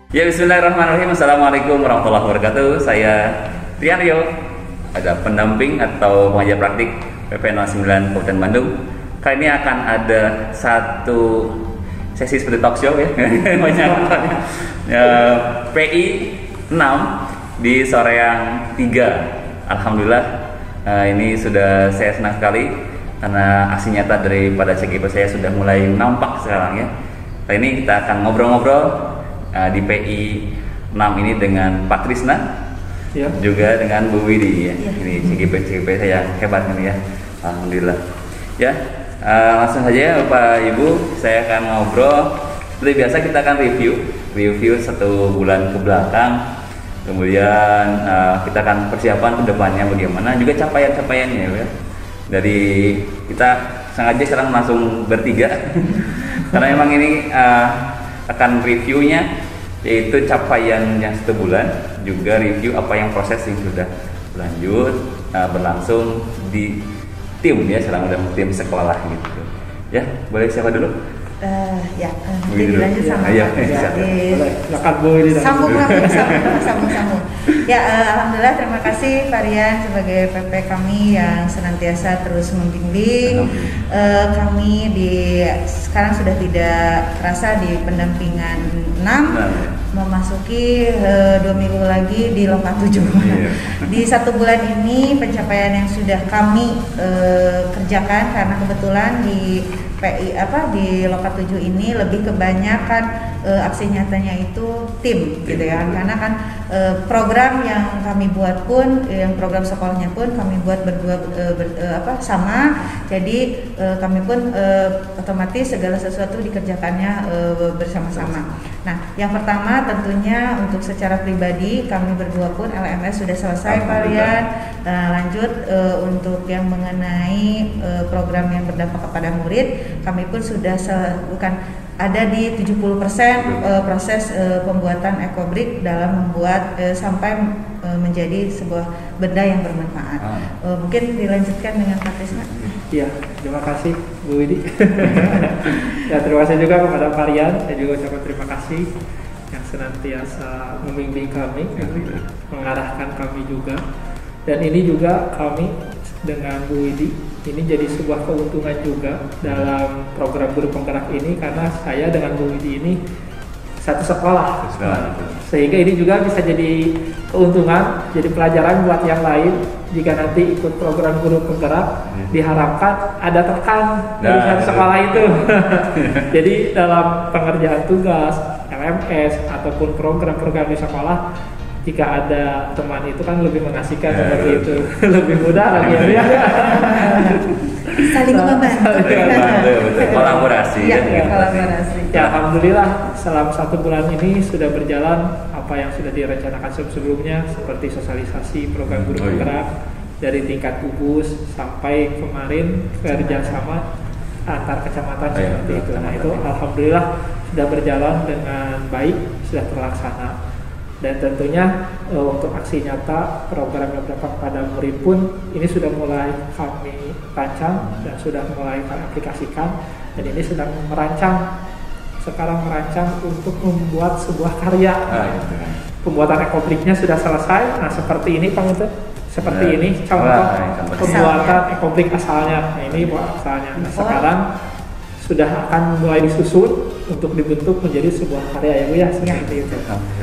Ya, bismillahirrahmanirrahim. Assalamualaikum warahmatullahi wabarakatuh. Saya Triaryo, ada pendamping atau pengajar praktik PP 09 Kabupaten Bandung. Kali ini akan ada satu sesi seperti talk show ya. Banyak PI 6 di Soreang 3. Alhamdulillah, ini sudah saya senang sekali karena aksi nyata daripada CGP saya sudah mulai nampak sekarang ya. Kali ini kita akan ngobrol-ngobrol di PI 6 ini dengan Pak Trisna, ya, juga dengan Bu Widi ya. Ini CGP saya yang hebat ini ya. Alhamdulillah. Ya, langsung saja Bapak Ibu, saya akan ngobrol. Seperti biasa kita akan review 1 bulan ke belakang. Kemudian kita akan persiapan ke depannya bagaimana, juga capaian-capaiannya ya. Dari kita sengaja sekarang langsung bertiga karena memang ini akan reviewnya yaitu capaian yang 1 bulan, juga review apa yang proses yang sudah berlangsung di tim ya, sekarang udah tim sekolah gitu ya. Boleh siapa dulu? Nanti dilanjut sama sambung. Ya, alhamdulillah, terima kasih Varian sebagai PP kami yang senantiasa terus membimbing kami sekarang sudah tidak terasa di pendampingan 6, memasuki 2 minggu lagi di Loka 7. Di 1 bulan ini pencapaian yang sudah kami kerjakan, karena kebetulan di PI di Loka 7 ini lebih kebanyakan aksi nyatanya itu tim gitu ya, karena kan program yang kami buat pun, yang program sekolahnya pun kami buat berdua sama, jadi kami pun otomatis segala sesuatu dikerjakannya bersama-sama. Nah, yang pertama tentunya untuk secara pribadi kami berdua pun LMS sudah selesai Varian. Lanjut untuk yang mengenai program yang berdampak kepada murid, kami pun sudah ada di 70% proses pembuatan ekobrik dalam membuat sampai menjadi sebuah benda yang bermanfaat. Mungkin dilanjutkan dengan Pak Trisna. Iya, terima kasih Bu Widi. Ya, terima kasih juga kepada Varian. Saya juga ucapkan terima kasih yang senantiasa membimbing kami, mengarahkan kami juga. Dan ini juga kami dengan Bu Widi, ini jadi sebuah keuntungan juga dalam program guru penggerak ini, karena saya dengan Bu Widi ini satu sekolah. Sehingga ini juga bisa jadi keuntungan, jadi pelajaran buat yang lain. Jika nanti ikut program guru penggerak, diharapkan ada tekan dari satu sekolah itu. Jadi dalam pengerjaan tugas, LMS ataupun program-program di sekolah, jika ada teman itu kan lebih mengasihkan seperti itu, lebih mudah lagi ya. Saling membantu, kolaborasi. Ya, alhamdulillah selama 1 bulan ini sudah berjalan apa yang sudah direncanakan sebelumnya, seperti sosialisasi program guru penggerak dari tingkat gugus sampai kemarin kerjasama antar kecamatan seperti itu. Nah, itu alhamdulillah sudah berjalan dengan baik, sudah terlaksana. Dan tentunya untuk aksi nyata program yang berdampak pada murid pun ini sudah mulai kami rancang dan sudah mulai kami aplikasikan, dan ini sedang sekarang merancang untuk membuat sebuah karya. Pembuatan ekobriknya sudah selesai. Nah, seperti ini Pak Untuk, seperti ini contoh pembuatan ekobrik asalnya. Nah, ini buat asalnya. Nah, sekarang sudah akan mulai disusun untuk dibentuk menjadi sebuah karya ya seperti itu.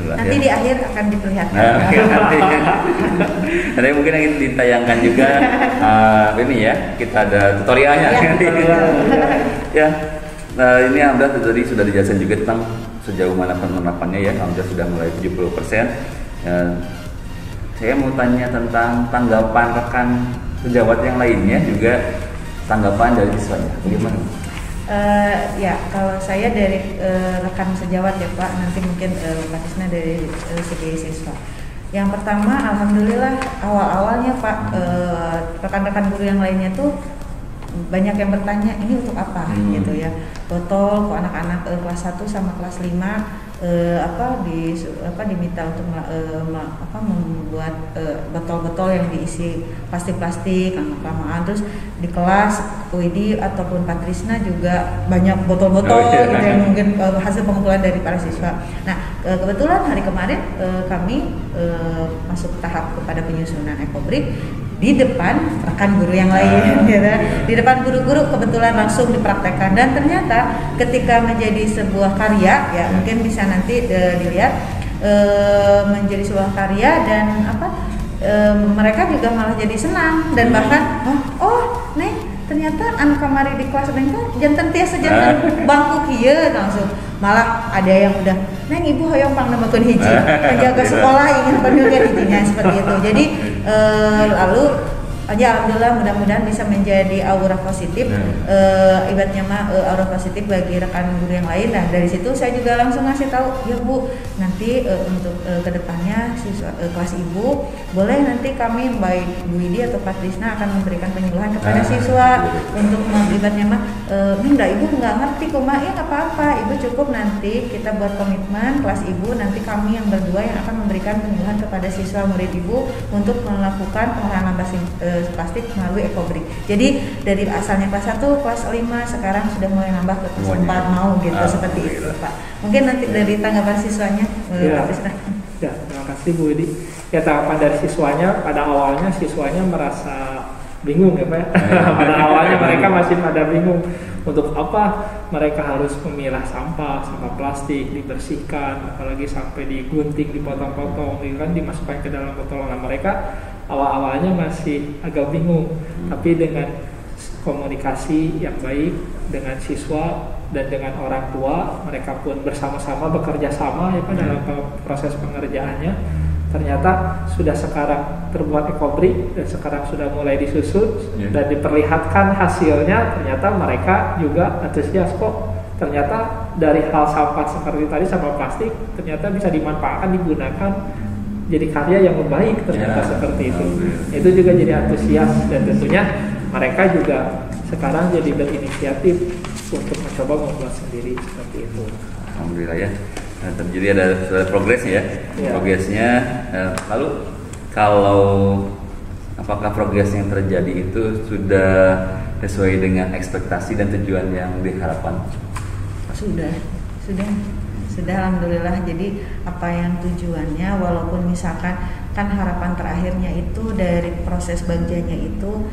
Nanti di akhir akan diperlihatkan. Nanti mungkin akan ditayangkan juga ini ya, kita ada tutorialnya. Ya. Nah, ini alhamdulillah tadi sudah dijelaskan juga tentang sejauh mana penerapannya ya. Alhamdulillah sudah mulai 70%. Saya mau tanya tentang tanggapan rekan sejawat yang lainnya, juga tanggapan dari siswanya bagaimana? Kalau saya dari rekan sejawat ya Pak, nanti mungkin Pak Tisna dari segi siswa. Yang pertama, alhamdulillah awal-awalnya Pak, rekan-rekan guru yang lainnya tuh banyak yang bertanya ini untuk apa gitu ya, botol kok anak-anak kelas 1 sama kelas 5 diminta untuk membuat botol-botol yang diisi plastik-plastik lama-lamaan. Terus di kelas Widi ataupun Patrisna juga banyak botol-botol gitu yang mungkin hasil pengumpulan dari para siswa. Nah kebetulan hari kemarin kami masuk tahap kepada penyusunan ekobrik di depan rekan guru yang lain, gitu. Di depan guru-guru kebetulan langsung dipraktekkan, dan ternyata ketika menjadi sebuah karya, ya mungkin bisa nanti dilihat menjadi sebuah karya dan mereka juga malah jadi senang dan bahkan Neng ternyata anak kamari di kelas mereka jantan tiasa jantan bangku kieu langsung malah ada yang udah Neng ibu hoyong pangnamakeun hiji penjaga sekolah ingin panggilkan hijinya seperti itu. Jadi lalu aja alhamdulillah mudah-mudahan bisa menjadi aura positif ibaratnya aura positif bagi rekan guru yang lain. Nah dari situ saya juga langsung ngasih tahu ya Bu, nanti untuk kedepannya siswa kelas ibu boleh nanti kami baik Bu Widi atau Patrisna akan memberikan penyuluhan kepada siswa untuk ibaratnya enggak ibu nggak ngerti kok ya nggak apa-apa, ibu cukup nanti kita buat komitmen kelas ibu, nanti kami yang berdua yang akan memberikan penyuluhan kepada siswa murid ibu untuk melakukan pengolahan plastik melalui ekobrik. Jadi dari asalnya kelas 1, kelas 5 sekarang sudah mulai nambah ke kelas 4 mau gitu seperti itu Pak. Mungkin nanti dari tanggapan siswanya Ya, terima kasih Bu Widi. Ya tanggapan dari siswanya, pada awalnya siswanya merasa bingung ya Pak ya. Pada awalnya mereka masih pada bingung untuk apa mereka harus memilah sampah plastik, dibersihkan, apalagi sampai digunting, dipotong-potong, kan dimasukkan ke dalam botol. Nah mereka awal-awalnya masih agak bingung, tapi dengan komunikasi yang baik dengan siswa dan dengan orang tua, mereka pun bersama-sama bekerja sama ya Pak dalam proses pengerjaannya. Ternyata sudah sekarang terbuat ekobrik dan sekarang sudah mulai disusun dan diperlihatkan hasilnya. Ternyata mereka juga antusias kok. Ternyata dari hal sampah seperti tadi, sampah plastik ternyata bisa dimanfaatkan, digunakan jadi karya yang baik ternyata seperti itu. Itu juga jadi antusias dan tentunya mereka juga sekarang jadi berinisiatif untuk mencoba membuat sendiri seperti itu. Alhamdulillah ya. Nah, jadi ada progresnya ya. Progresnya. Lalu kalau apakah progres yang terjadi itu sudah sesuai dengan ekspektasi dan tujuan yang diharapkan? Sudah alhamdulillah. Jadi apa yang tujuannya, walaupun misalkan kan harapan terakhirnya itu dari proses bagjanya itu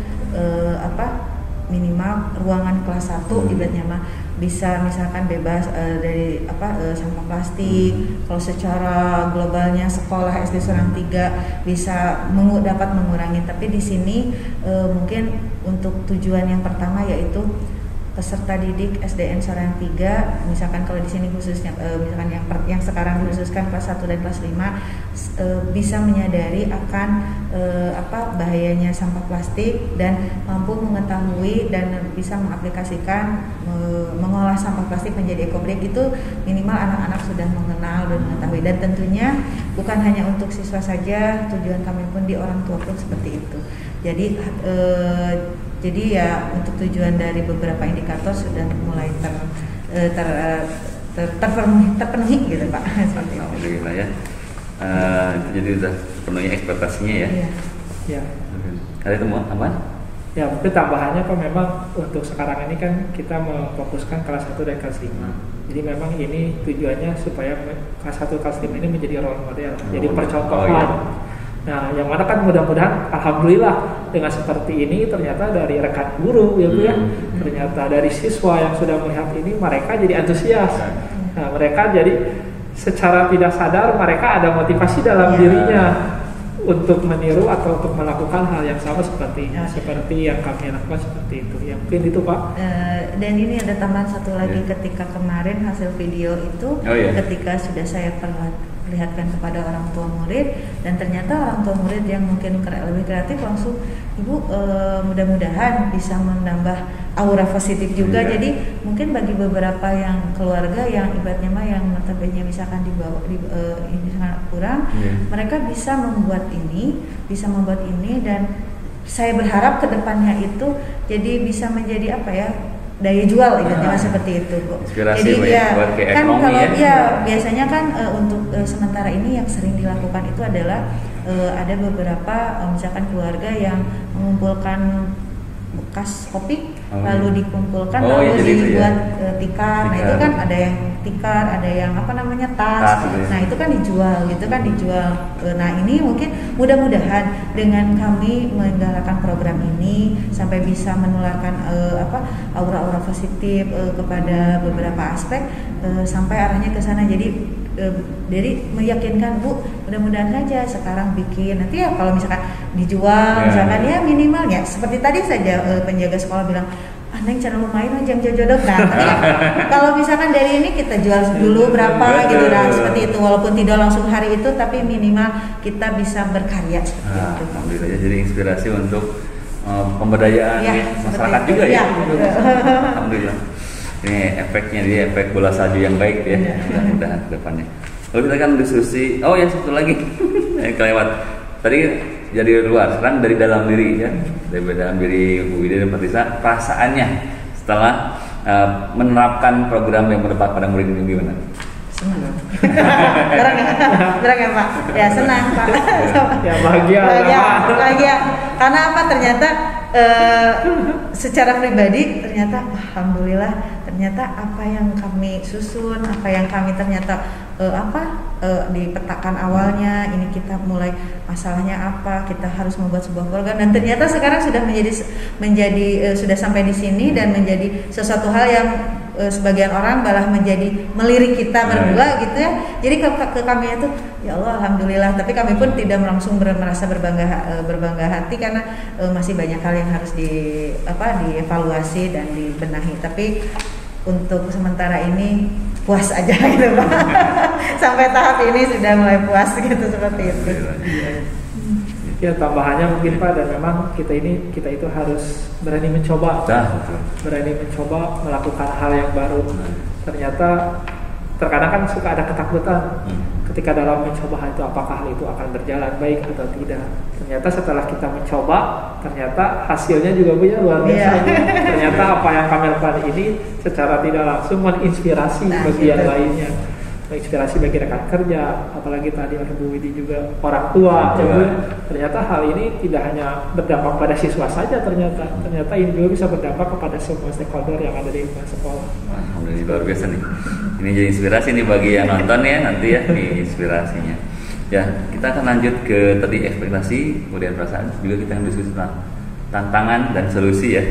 minimal ruangan kelas 1 ibaratnya mah bisa misalkan bebas dari sampah plastik. Kalau secara globalnya sekolah SD Sorang 3 bisa dapat mengurangi, tapi di sini mungkin untuk tujuan yang pertama yaitu peserta didik SDN Sorang 3, misalkan kalau di sini khususnya misalkan yang sekarang dikhususkan kelas 1 dan kelas 5 bisa menyadari akan bahayanya sampah plastik dan mampu mengetahui dan bisa mengaplikasikan mengolah sampah plastik menjadi ekobrik. Itu minimal anak-anak sudah mengenal dan mengetahui, dan tentunya bukan hanya untuk siswa saja, tujuan kami pun di orang tua pun seperti itu. Jadi ya untuk tujuan dari beberapa indikator sudah mulai terpenuhi gitu Pak. Alhamdulillah ya. Jadi sudah penuhi ekspektasinya ya. Ya. Ada temuan apa? Ya mungkin tambahannya Pak, memang untuk sekarang ini kan kita memfokuskan kelas 1 dan kelas 5. Jadi memang ini tujuannya supaya kelas 1 kelas 5 ini menjadi role model, jadi percontohan. Nah, yang mana kan mudah-mudahan alhamdulillah dengan seperti ini ternyata dari rekan guru ya Bu ya, ternyata dari siswa yang sudah melihat ini mereka jadi antusias. Nah, mereka jadi secara tidak sadar mereka ada motivasi dalam dirinya untuk meniru atau untuk melakukan hal yang sama seperti yang kami lakukan seperti itu. Ya mungkin itu Pak. Dan ini ada tambahan satu lagi, ketika kemarin hasil video itu ketika sudah saya perlihatkan kepada orang tua murid, dan ternyata orang tua murid yang mungkin lebih kreatif langsung, Ibu mudah-mudahan bisa menambah aura positif juga. Jadi mungkin bagi beberapa yang keluarga yang ibaratnya mah yang notabene misalkan dibawa ini sangat kurang, mereka bisa membuat ini dan saya berharap kedepannya itu jadi bisa menjadi apa ya, daya jual ibaratnya seperti itu Bu. Inspirasi Jadi ya buat ke kan ekonomi kalau ya. biasanya kan untuk sementara ini yang sering dilakukan itu adalah ada beberapa misalkan keluarga yang mengumpulkan bekas kopi lalu dikumpulkan lalu dibuat tikar. Nah itu kan ada yang tikar, ada yang apa namanya tas. Nah itu kan dijual gitu kan dijual. Nah ini mungkin mudah-mudahan dengan kami menggalakkan program ini sampai bisa menularkan aura-aura positif kepada beberapa aspek sampai arahnya ke sana. Jadi meyakinkan Bu, mudah-mudahan saja sekarang bikin nanti ya kalau misalkan dijual misalkan ya minimal ya seperti tadi saja penjaga sekolah bilang Neng channel lumayan jam jodoh. Nah kalau misalkan dari ini kita jual dulu berapa gitu, nah seperti itu walaupun tidak langsung hari itu tapi minimal kita bisa berkarya seperti itu. Alhamdulillah ya, jadi inspirasi untuk pemberdayaan masyarakat juga ya. Alhamdulillah. Ini efeknya dia efek bola salju yang baik ya, mudah-mudahan ke depannya. Lalu kita kan diskusi, oh ya satu lagi yang kelewat tadi jadi luar, sekarang dari dalam diri ya, dari dalam diri Bu Wida dan Pak Tisa, perasaannya setelah menerapkan program yang berdampak pada murid ini gimana? Senang. Berang ya Pak? Ya senang Pak. Ya bahagia. Karena apa? Ternyata secara pribadi ternyata alhamdulillah ternyata apa yang kami susun, apa yang kami ternyata dipetakan awalnya ini kita mulai masalahnya apa, kita harus membuat sebuah program dan ternyata sekarang sudah menjadi sudah sampai di sini dan menjadi sesuatu hal yang sebagian orang malah menjadi melirik kita berdua gitu ya. Jadi ke kami itu ya Allah alhamdulillah, tapi kami pun tidak langsung merasa berbangga hati karena masih banyak hal yang harus dievaluasi dan dibenahi. Tapi untuk sementara ini puas aja gitu Pak. Sampai tahap ini sudah mulai puas gitu seperti itu. Ya tambahannya mungkin Pak, dan memang kita itu harus berani mencoba, berani mencoba melakukan hal yang baru. Ternyata terkadang kan suka ada ketakutan ketika dalam mencoba hal itu, apakah hal itu akan berjalan baik atau tidak. Ternyata setelah kita mencoba, ternyata hasilnya juga punya luar biasa. Ternyata apa yang kami lakukan ini secara tidak langsung menginspirasi bagi yang lainnya, menginspirasi bagi rekan kerja, apalagi tadi ada Bu Widi juga orang tua. Ternyata hal ini tidak hanya berdampak pada siswa saja, ternyata ini juga bisa berdampak kepada semua stakeholder yang ada di sekolah. Alhamdulillah luar biasa nih. Ini jadi inspirasi nih bagi yang nonton ya nanti ya nih inspirasinya. Ya kita akan lanjut ke tadi ekspektasi, kemudian perasaan, juga kita akan diskusi tentang tantangan dan solusi ya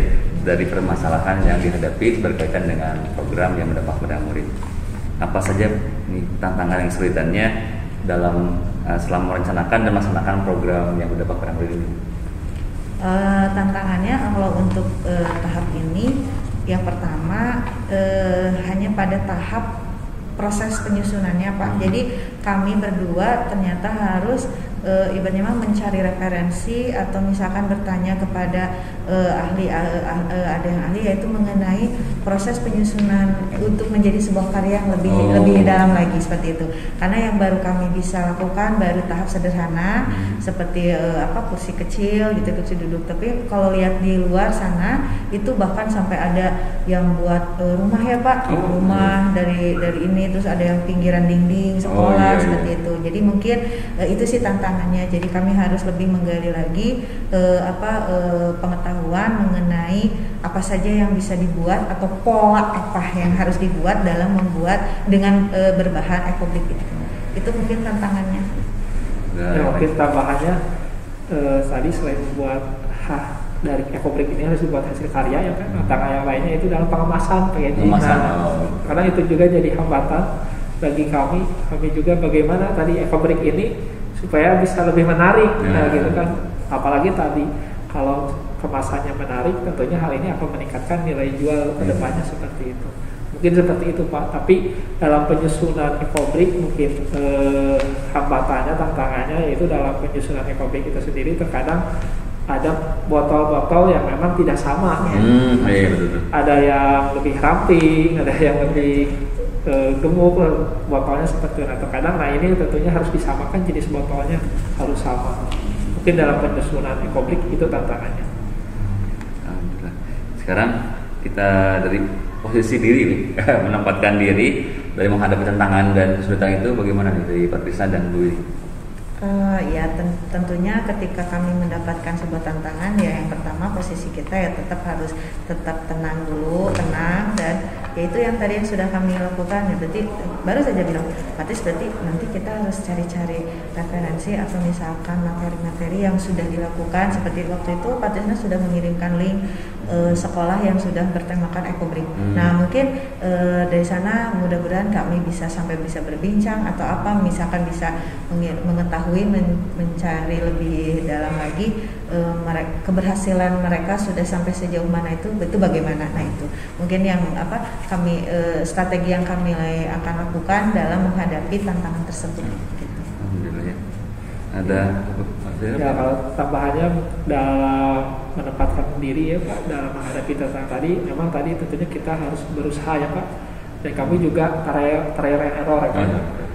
dari permasalahan yang dihadapi berkaitan dengan program yang berdampak pada murid. Apa saja nih tantangan yang kesulitannya dalam selama merencanakan dan melaksanakan program yang berdampak pada murid ini? Tantangannya kalau untuk tahap ini yang pertama hanya pada tahap proses penyusunannya Pak. Jadi kami berdua ternyata harus ibaratnya mencari referensi atau misalkan bertanya kepada ahli ada yang ahli yaitu mengenai proses penyusunan untuk menjadi sebuah karya yang lebih dalam lagi seperti itu. Karena yang baru kami bisa lakukan baru tahap sederhana seperti kursi kecil gitu, kursi duduk. Tapi kalau lihat di luar sana itu bahkan sampai ada yang buat rumah ya Pak, rumah dari ini, terus ada yang pinggiran dinding sekolah seperti itu. Jadi mungkin itu sih tantangannya. Jadi kami harus lebih menggali lagi pengetahuan mengenai apa saja yang bisa dibuat atau pola apa yang harus dibuat dalam membuat dengan berbahan ekobrik itu. Itu mungkin tantangannya. Ya, mungkin tambahannya tadi selain membuat dari ekobrik ini harus dibuat hasil karya ya kan. Tantangan yang lainnya itu dalam pengemasan karena itu juga jadi hambatan bagi kami juga bagaimana tadi ekobrik ini supaya bisa lebih menarik, gitu kan. Apalagi tadi kalau kemasannya menarik, tentunya hal ini akan meningkatkan nilai jual ke depannya seperti itu. Mungkin seperti itu Pak. Tapi dalam penyusunan ekobrik mungkin hambatannya, tantangannya yaitu dalam penyusunan ekobrik itu sendiri terkadang ada botol-botol yang memang tidak sama. Ada yang lebih ramping, ada yang lebih gemuk botolnya seperti itu. Terkadang ini tentunya harus disamakan jenis botolnya harus sama. Mungkin dalam penyusunan ekobrik itu tantangannya. Alhamdulillah. Sekarang kita dari posisi diri nih, menempatkan diri dari menghadapi tantangan dan kesulitan itu bagaimana nih dari Pak Krisna dan Bu Willy? Ya tentunya ketika kami mendapatkan sebuah tantangan, ya yang pertama posisi kita ya harus tetap tenang dulu, tenang, dan yaitu yang tadi yang sudah kami lakukan ya, berarti baru saja bilang berarti nanti kita harus cari-cari referensi atau misalkan materi-materi yang sudah dilakukan, seperti waktu itu Pak Tisna sudah mengirimkan link sekolah yang sudah bertemakan ekobrik. Nah mungkin dari sana mudah-mudahan kami bisa berbincang atau apa, misalkan bisa mengetahui mencari lebih dalam lagi keberhasilan mereka sudah sampai sejauh mana, itu bagaimana. Nah itu mungkin yang kami strategi yang kami akan lakukan dalam menghadapi tantangan tersebut gitu. Alhamdulillah ya. Ada ya kalau tambahannya dalam menempatkan diri ya Pak dalam menghadapi tantangan tadi, memang tadi tentunya kita harus berusaha ya Pak, dan kami juga trial and error ya Pak.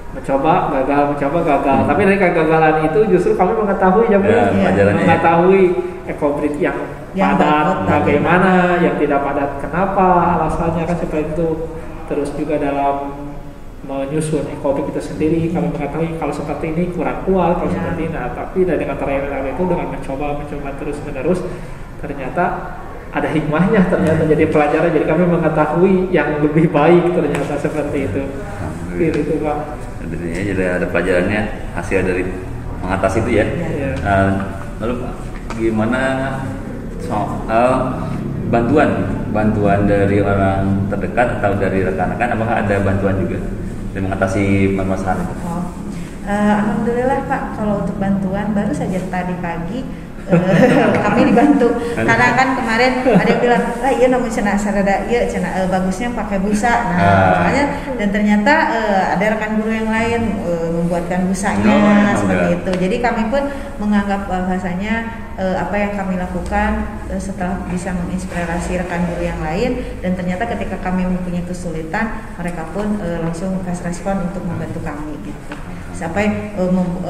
Mencoba gagal, tapi dari kegagalan itu justru kami mengetahui mengetahui ekobrik yang padat bagaimana, yang tidak padat kenapa, alasannya kan seperti itu. Terus juga dalam menyusun ekobrik itu sendiri kami mengetahui kalau seperti ini kurang kuat, kalau seperti ini. Nah, tapi dengan trial itu, dengan mencoba terus menerus, ternyata ada hikmahnya, ternyata jadi pelajaran, jadi kami mengetahui yang lebih baik ternyata seperti itu. Itu Pak. Jadi ada pelajarannya, hasil dari mengatasi itu ya. Lalu gimana soal bantuan dari orang terdekat atau dari rekan-rekan, apakah ada bantuan juga untuk mengatasi permasalahan itu? Alhamdulillah Pak, kalau untuk bantuan baru saja tadi pagi kami dibantu, karena kan kemarin ada yang bilang lah iya namun bagusnya pakai busa, makanya dan ternyata ada rekan guru yang lain membuatkan busanya seperti itu. Jadi kami pun menganggap bahwasanya apa yang kami lakukan setelah bisa menginspirasi rekan guru yang lain, dan ternyata ketika kami mempunyai kesulitan mereka pun langsung kasih respon untuk membantu kami gitu. Sampai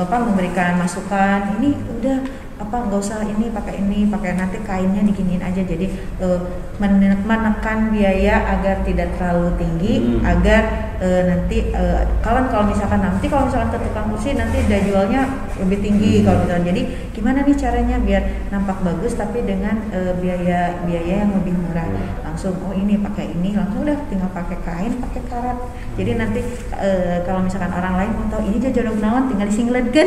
memberikan masukan, ini udah nggak usah ini pakai nanti kainnya diginiin aja, jadi menekan biaya agar tidak terlalu tinggi, agar nanti kalau misalkan ke tukang kursi nanti dia jualnya lebih tinggi kalau misalkan. Jadi gimana nih caranya biar nampak bagus tapi dengan biaya yang lebih murah, langsung ini pakai ini, langsung udah tinggal pakai kain, pakai karat. Jadi nanti kalau misalkan orang lain mau tahu ini jajan naon, tinggal disinglitkan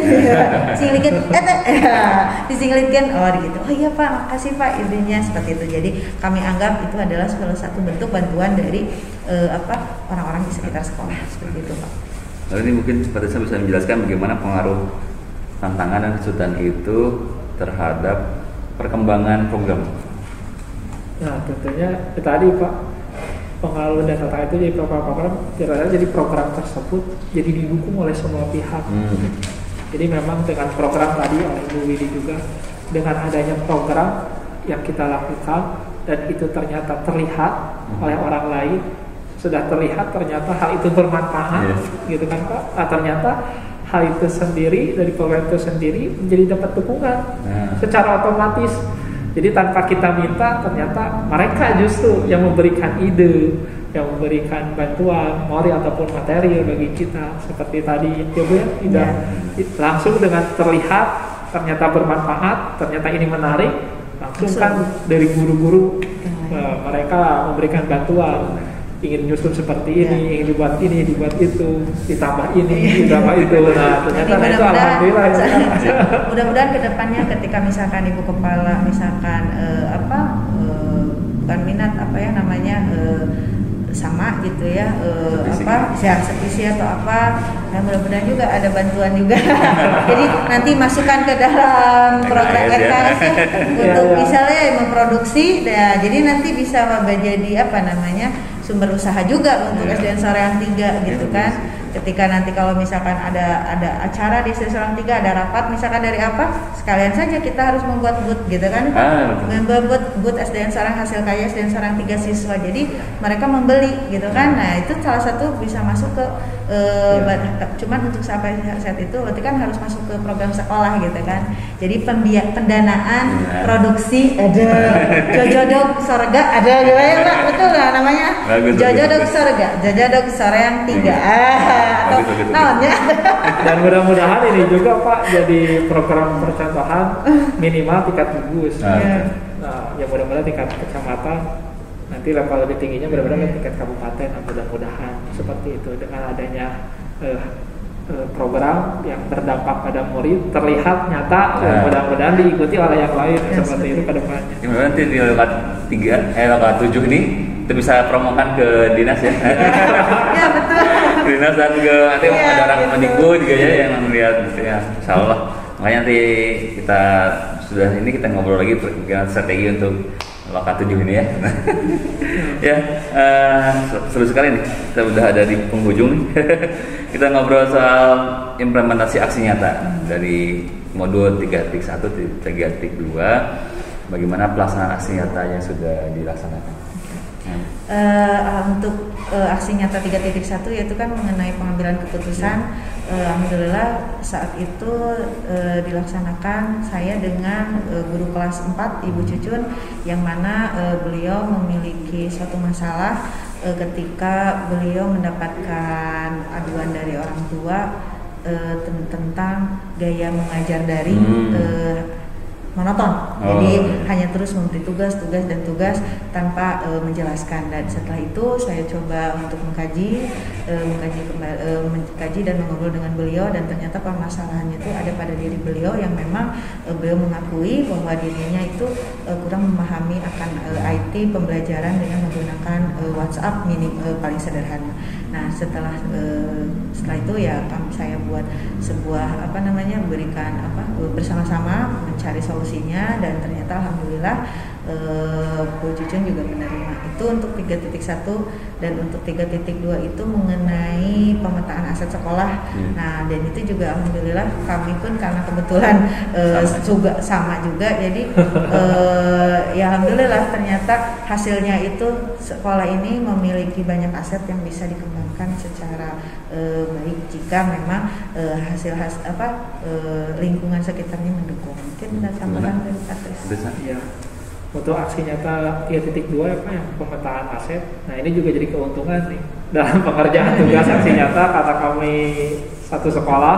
disinglitkan, gitu. Oh iya Pak, makasih Pak, idenya seperti itu. Jadi kami anggap itu adalah salah satu bentuk bantuan dari orang-orang di sekitar sekolah, seperti itu Pak. Lalu ini mungkin Pak Tisna bisa menjelaskan bagaimana pengaruh tantangan dan kesulitan itu terhadap perkembangan program. Nah tentunya tadi Pak, pengaruh dan tantangan itu jadi program jadi program tersebut jadi didukung oleh semua pihak. Jadi memang dengan program tadi oleh Bu Willy juga, dengan adanya program yang kita lakukan dan itu ternyata terlihat oleh orang lain, sudah terlihat ternyata hal itu bermanfaat, gitu kan Pak. Nah, ternyata hal itu sendiri dari program itu sendiri menjadi dapat dukungan secara otomatis. Jadi tanpa kita minta, ternyata mereka justru yang memberikan ide, yang memberikan bantuan moral ataupun materi bagi kita, seperti tadi ya Bu ya, langsung dengan terlihat ternyata bermanfaat, ternyata ini menarik, langsung kan dari guru-guru mereka memberikan bantuan, ingin nyusun seperti ini, ingin dibuat ini, dibuat itu, ditambah ini, ditambah itu. Nah ternyata itu alhamdulillah. Mudah-mudahan kedepannya ketika misalkan ibu kepala misalkan bukan minat sama gitu ya sevisi atau apa, nah mudah-mudahan juga ada bantuan juga. Jadi nanti masukkan ke dalam program RKS untuk misalnya memproduksi, jadi nanti bisa jadi sumber usaha juga untuk SDN Soreang 3 gitu kan. Ketika nanti kalau misalkan ada acara di SDN Soreang 3, ada rapat misalkan dari apa, sekalian saja kita harus membuat booth gitu kan. Membuat booth SDN Soreang hasil karya SDN Soreang 3 siswa. Jadi mereka membeli gitu kan. Nah, itu salah satu bisa masuk ke cuman untuk sampai saat itu berarti kan harus masuk ke program sekolah gitu kan. Jadi pendanaan produksi ada Jojodog Sorga ada gimana Pak? Betul nggak namanya? Jojodog Sorga, Jojodog Soreang 3 atau namanya. Dan mudah-mudahan ini juga Pak jadi program percontohan minimal tingkat gugus. Nah, ya mudah-mudahan tingkat kecamatan, nanti level lebih tingginya benar-benar tingkat kabupaten. Mudah-mudahan seperti itu dengan adanya program yang berdampak pada murid terlihat nyata, mudah-mudadan diikuti oleh yang lain seperti itu ke depannya. Nanti di lokat 7 ini itu bisa promokan ke dinas ya. Ya betul. Dinas dan ke nanti ada orang Mendikbud juga ya yang melihat gitu ya. Insyaallah. Makanya nanti kita ngobrol lagi strategi untuk lokat 7 ini ya. Ya, seru sekali nih. Kita udah ada di penghujung nih. Kita ngobrol soal implementasi aksi nyata dari modul 3.1 3.2. Bagaimana pelaksanaan aksi nyata yang sudah dilaksanakan? Untuk aksi nyata 3.1 yaitu kan mengenai pengambilan keputusan. Alhamdulillah saat itu dilaksanakan saya dengan guru kelas 4 Ibu Cucun, yang mana beliau memiliki suatu masalah ketika beliau mendapatkan aduan dari orang tua tentang gaya mengajar daring monoton. Jadi hanya terus memberi tugas tanpa menjelaskan. Dan setelah itu saya coba untuk mengkaji dan mengobrol dengan beliau, dan ternyata permasalahannya itu ada pada diri beliau yang memang beliau mengakui bahwa dirinya itu kurang memahami akan IT pembelajaran dengan menggunakan WhatsApp paling sederhana. Nah, setelah itu ya saya buat sebuah berikan bersama-sama mencari solusinya, dan ternyata alhamdulillah Bu Cucun juga menerima itu untuk 3.1, dan untuk 3.2 itu mengenai pemetaan aset sekolah. Nah, dan itu juga alhamdulillah kami pun karena kebetulan sama juga, jadi ya alhamdulillah ternyata hasilnya itu sekolah ini memiliki banyak aset yang bisa dikembangkan secara baik jika memang lingkungan sekitarnya mendukung. Mungkin ada tambahan dari Patris. Ya. Untuk aksi nyata 3.2 ya Pak, yang pemetaan aset. Nah, ini juga jadi keuntungan nih dalam pengerjaan tugas aksi nyata, karena kami satu sekolah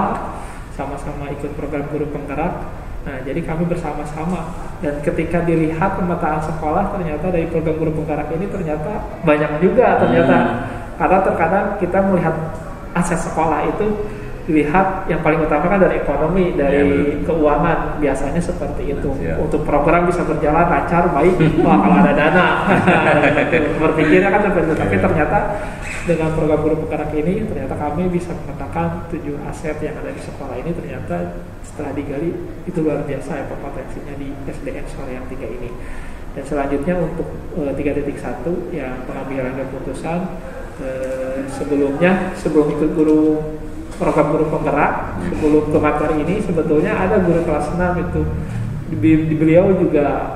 sama-sama ikut program guru penggerak. Nah, jadi kami bersama-sama, dan ketika dilihat pemetaan sekolah ternyata dari program guru penggerak ini ternyata banyak juga karena terkadang kita melihat aset sekolah itu dilihat yang paling utama kan dari ekonomi, dari keuangan, biasanya seperti itu. Untuk program bisa berjalan lancar, baik, wah kalau ada dana, berpikirnya kan seperti itu. Tapi ternyata dengan program guru penggerak ini, ternyata kami bisa memetakan 7 aset yang ada di sekolah ini. Ternyata setelah digali itu luar biasa ya potensinya di SDN Soreang 3 ini. Dan selanjutnya untuk 3.1 yang pengambilan keputusan, sebelum ikut program guru penggerak, sebelum ke materi ini sebetulnya ada guru kelas 6 itu di beliau juga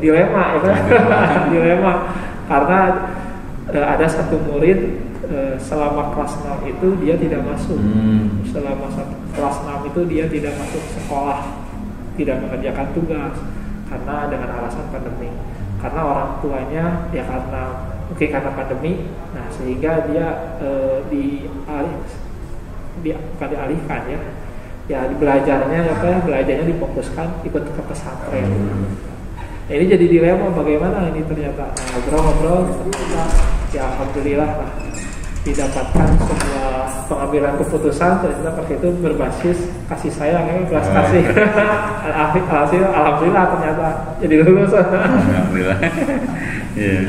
dilema ya kan? Dilema karena ada satu murid selama kelas 6 itu dia tidak masuk. Selama kelas 6 itu dia tidak masuk sekolah, tidak mengerjakan tugas karena dengan alasan pandemi. Karena orang tuanya ya karena pandemi, nah sehingga dia bukan dialihkan ya belajarnya difokuskan ikut ke pesantren. Nah, ini jadi dilema bagaimana ini ternyata. Nah, ngobrol ya alhamdulillah lah didapatkan sebuah pengambilan keputusan ternyata pakai itu berbasis kasih sayang ya, belas kasih. Alhamdulillah ternyata jadi lulus. Alhamdulillah. Iya.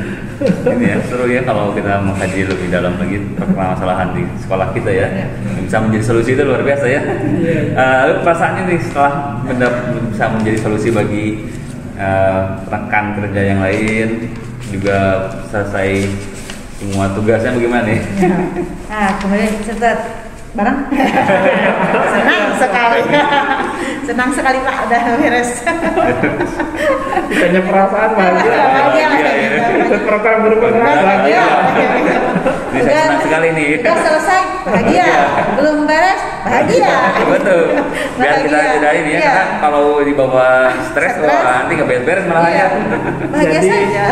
Ini ya seru ya kalau kita mengkaji lebih dalam lagi permasalahan di sekolah kita ya. Bisa menjadi solusi itu luar biasa ya. Perasaannya nih setelah bisa menjadi solusi bagi rekan kerja yang lain, juga selesai semua tugasnya bagaimana nih? Nah, kemudian catat bareng. Senang sekali Pak, udah beres. Ditanya perasaan bahagia. Ikut program guru penggerak bahagia. Ini saya senang sekali nih. Udah selesai, bahagia. Belum beres, bahagia. Betul. Biar kita tidak ini ya, karena kalau dibawa stres, wah nanti nggak beres-beres malah ya. Bahagia saja.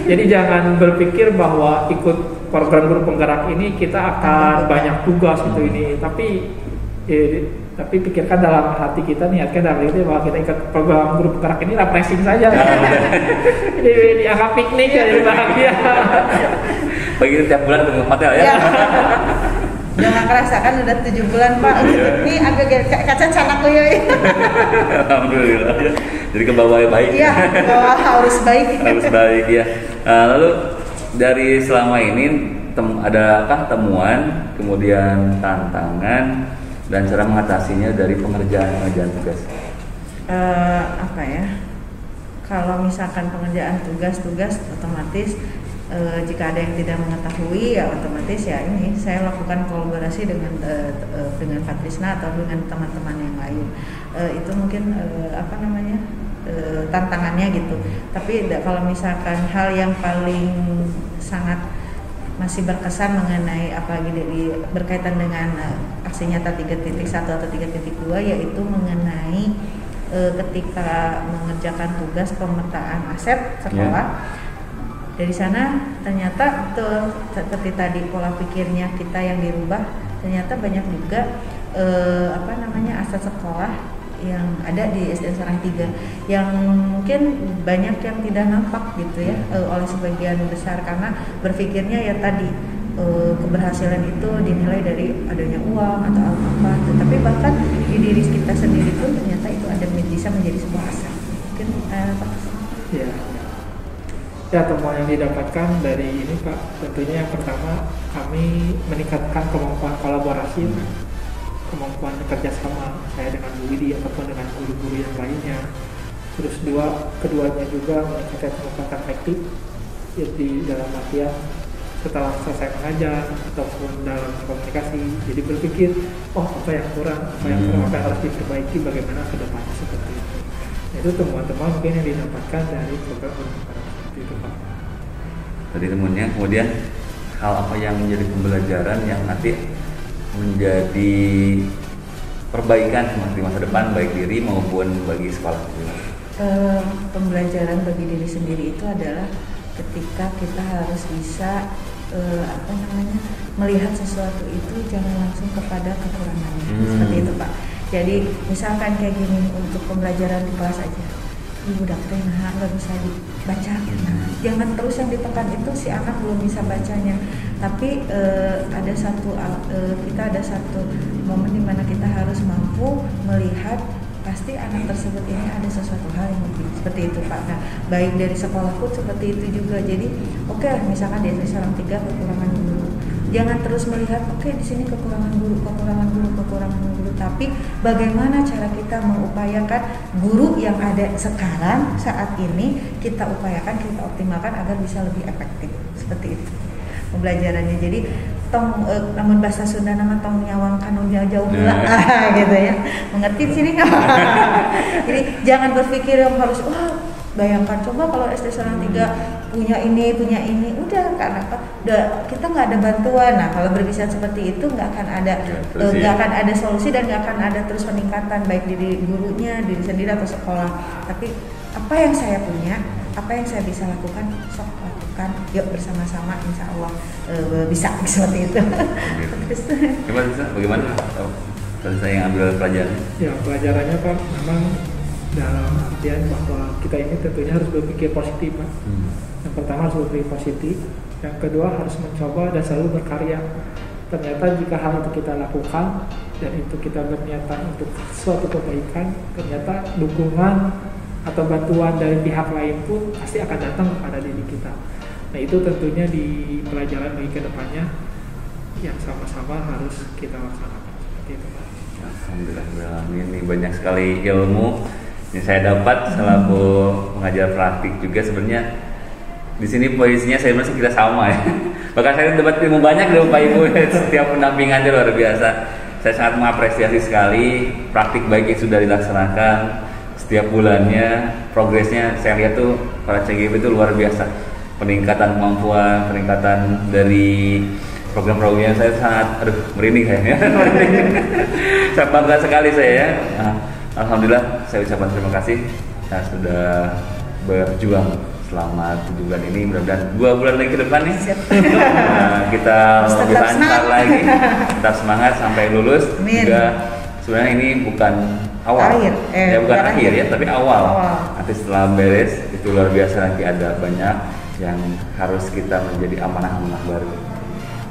Jadi jangan berpikir bahwa ikut program guru penggerak ini kita akan banyak tugas gitu ini, tapi pikirkan dalam hati kita, niatkan dalam hati bahwa kita ikut program guru penggerak ini refreshing saja. Dianggap piknik jadi bahagia. Begitu tiap bulan tunggu hotel ya. Jangan kerasa kan udah 7 bulan Pak. Ini agak kayak kaca canak ya. Alhamdulillah. Jadi ke bawah baik. Iya, ke bawah harus baik. Harus baik ya. Lalu dari selama ini adakah temuan, kemudian tantangan dan cara mengatasinya dari pengerjaan tugas? Apa ya? Kalau misalkan pengerjaan tugas otomatis jika ada yang tidak mengetahui ya otomatis ya ini saya lakukan kolaborasi dengan Patrisna atau dengan teman-teman yang lain. Itu mungkin tantangannya gitu. Tapi kalau misalkan hal yang paling sangat masih berkesan mengenai apalagi berkaitan dengan aksi nyata 3.1 atau 3.2 yaitu mengenai ketika mengerjakan tugas pemetaan aset sekolah. Dari sana ternyata betul seperti tadi pola pikirnya kita yang dirubah, ternyata banyak juga aset sekolah yang ada di SDN Serang 3 yang mungkin banyak yang tidak nampak gitu ya oleh sebagian besar karena berpikirnya ya tadi keberhasilan itu dinilai dari adanya uang atau apa, tapi bahkan di diri kita sendiri pun ternyata itu bisa menjadi sebuah aset. Mungkin Ya, temuan yang didapatkan dari ini Pak, tentunya yang pertama kami meningkatkan kemampuan kolaborasi, kemampuan kerjasama saya dengan Bu Widi ataupun dengan guru-guru yang lainnya. Terus keduanya juga meningkatkan kemampuan efektif jadi dalam artian setelah selesai mengajar ataupun dalam komunikasi, jadi berpikir apa yang kurang, apa yang harus diperbaiki, bagaimana ke depannya seperti itu. Itu temuan-temuan mungkin yang didapatkan dari program itu Pak. Tadi temuannya, kemudian hal apa yang menjadi pembelajaran yang nanti menjadi perbaikan di masa depan baik diri maupun bagi sekolah. Pembelajaran bagi diri sendiri itu adalah ketika kita harus bisa melihat sesuatu itu jangan langsung kepada kekurangannya. Seperti itu Pak. Jadi misalkan kayak gini untuk pembelajaran di kelas aja. Ibu dokter nggak bisa dibaca. Jangan terus yang ditekan itu si anak belum bisa bacanya. Tapi kita ada satu momen di mana kita harus mampu melihat pasti anak tersebut ini ada sesuatu hal yang lebih seperti itu Pak. Nah, baik dari sekolah pun seperti itu juga. Jadi misalkan di SD Serang 3 kekurangan guru. Jangan terus melihat di sini kekurangan guru, tapi bagaimana cara kita mengupayakan guru yang ada sekarang saat ini kita upayakan, kita optimalkan agar bisa lebih efektif. Seperti itu pembelajarannya. Jadi namun bahasa Sunda nama tong nyawang kanu jauh pula gitu ya. Mengerti di sini nggak? Jadi jangan berpikir yang harus bayangkan coba kalau SD Serang 3 punya ini, udah karena kita nggak ada bantuan. Nah kalau berbicara seperti itu nggak akan ada solusi dan nggak akan ada terus peningkatan baik diri gurunya, diri sendiri atau sekolah. Tapi apa yang saya punya, apa yang saya bisa lakukan, sok lakukan, yuk bersama-sama, insya Allah bisa seperti itu. Bagaimana? Tadi saya yang ambil pelajaran. Ya pelajarannya Pak, memang dalam artian bahwa kita ini tentunya harus berpikir positif Pak. Yang pertama harus berpikir positif, yang kedua harus mencoba dan selalu berkarya. Ternyata jika hal itu kita lakukan dan itu kita berniatan untuk suatu kebaikan, ternyata dukungan atau bantuan dari pihak lain pun pasti akan datang kepada diri kita. Nah itu tentunya di pelajaran bagi kedepannya yang sama-sama harus kita laksanakan seperti itu Pak. Alhamdulillah, ini banyak sekali ilmu yang saya dapat selaku mengajar praktik juga. Sebenarnya di sini posisinya saya merasa kita sama ya. Bahkan saya dapat ilmu banyak dari Bapak Ibu setiap pendampingannya luar biasa. Saya sangat mengapresiasi sekali praktik baik yang sudah dilaksanakan setiap bulannya. Progresnya saya lihat tuh para CGP itu luar biasa. Peningkatan kemampuan, peningkatan dari program-programnya saya sangat merinding saya. Saya bangga sekali saya ya. Alhamdulillah saya ucapkan terima kasih sudah berjuang selama 7 bulan ini, mudah-mudahan 2 bulan lagi ke depan nih kita lebih lancar lagi, tetap semangat sampai lulus. Juga sebenarnya ini bukan awal, bukan akhir ya, tapi awal. Nanti setelah beres itu luar biasa, nanti ada banyak yang harus kita menjadi amanah-amanah baru.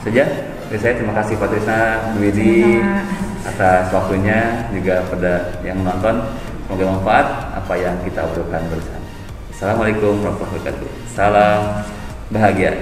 Saja dari saya, terima kasih Pak Trisna, Bu Widi atas waktunya, juga pada yang menonton. Semoga manfaat apa yang kita obrolkan bersama. Assalamualaikum warahmatullahi wabarakatuh. Salam bahagia.